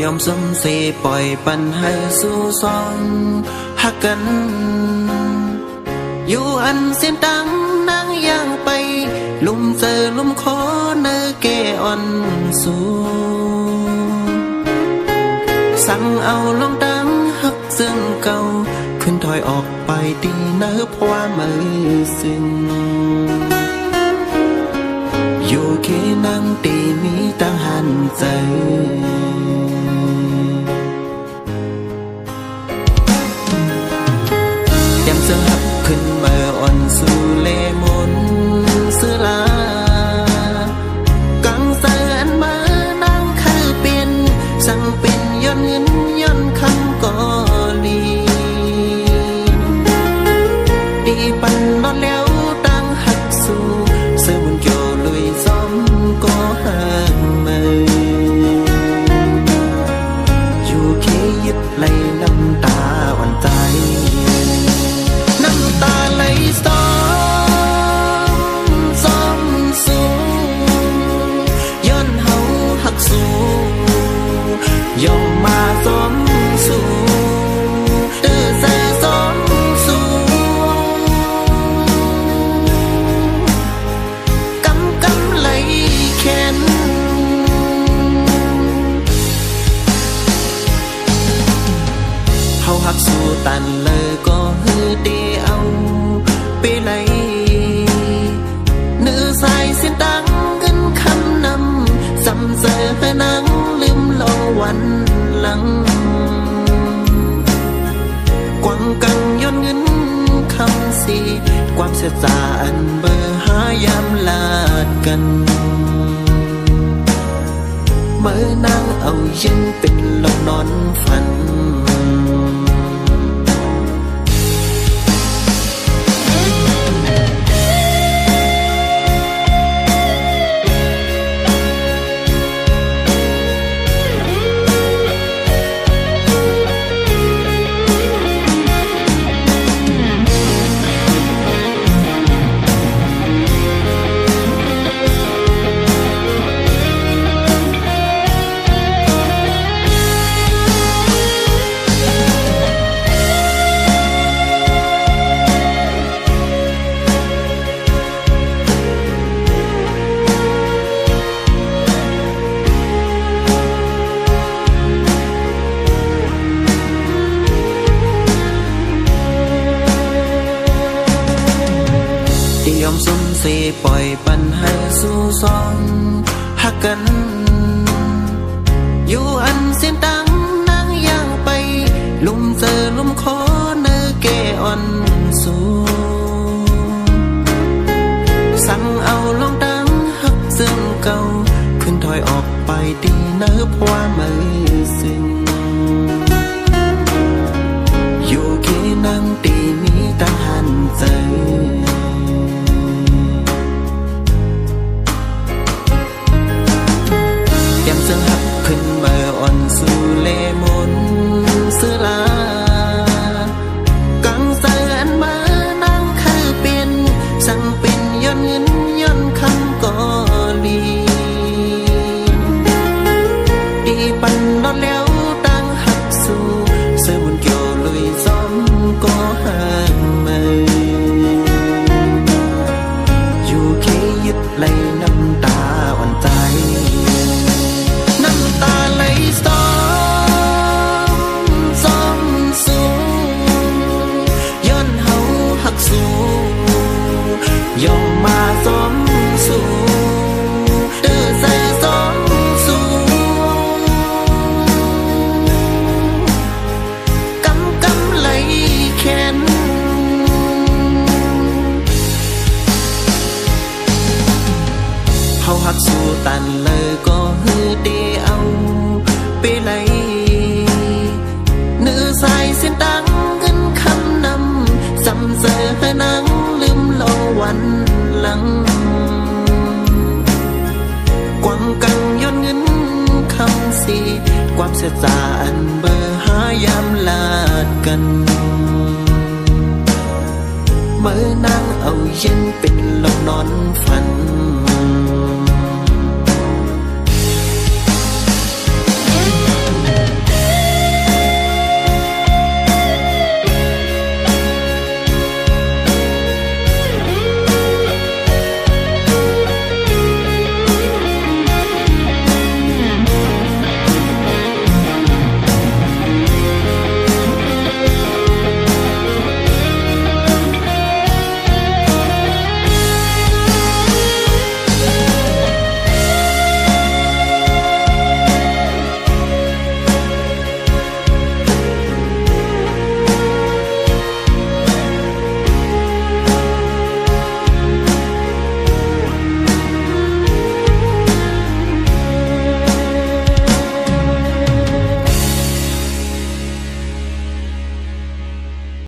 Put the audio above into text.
ยอมสมเสปล่อยปันให้สู่ซองหักกันอยู่อันเส้นตังนางย่างไปลุ่มเจอลุ่มคอเนอแก่อ่อนสู่สั่งเอาลงดังหักซึ่งเก่าขึ้นถอยออกไปตีเนื้อพวามือซึ่งอยู่แค่นั่งตีมีตั้งหันใจยามเสือหับขึ้นมาอ่อนสู่เลมนเสือลากังเสืออันมานั่งคือเปลี่ยนสั่งเป็นย้อนเงินย้อนคำก่อลีดีปันนอนแล้วตั้งหักสู่เสือบุญโยลุยซ้อมก็ห่างมาอยู่แค่ยึดไหลน้ำตาอ่อนใจน้ำตาไหลซ้อมสู่ย้อนเฮาหักสู่ยอมมาซ้อมสู่ใส่ซ้อมสู่กำไหลแขนเฮาหักสู่ตันเลยก็ฮือเดียวไปไหลเนื้อสายเส้นตังเงินคำนำสำเสอนังลืมโลวันหลังกวังกังย้อนเงินคำสีความเสียใจอันเบอร์หายามลาดกันเมื่อนางเอาเย็นเป็นลมนอนฝันยอมสมเสปล่อยปันให้สู่ซองหักกันอยู่อันเส้นตังนางย่างไปลุ่มเจอลุ่มคอเนอแก่อ่อนสู่สั่งเอาลงดังหักซึ่งเก่าขึ้นถอยออกไปตีเนื้อพวามือซึ่งอยู่แค่นั่งตีมีตั้งหันใจเสือหักขึ้นมาอ่อนสู่เลมนเสือลากังเสืออันมานั่งคือเปลี่ยนสั่งเป็นย้อนเงินย้อนคำก่อลีดีปันนอนแล้วตั้งหักสู่เสือบุญโยลุยซ้อมก็ห่างมาอยู่แค่ยึดไหลน้ำตาอ่อนใจตาไหลซ้อมสู่ย้อนเฮาหักสู่ยอมมาซ้อมสู่ใส่ซ้อมสู่กำไหลแขนเฮาหักสู่ตันเลยก็ฮือเดียวไปไหลเนื้อสายเส้นตังเงินคำนำสำเสอนังลืมโลวันหลังกวังกังย้อนเงินคำสีความเสียใจอันเบอร์หายามลาดกันเมื่อนางเอาเย็นเป็นลมนอนฝัน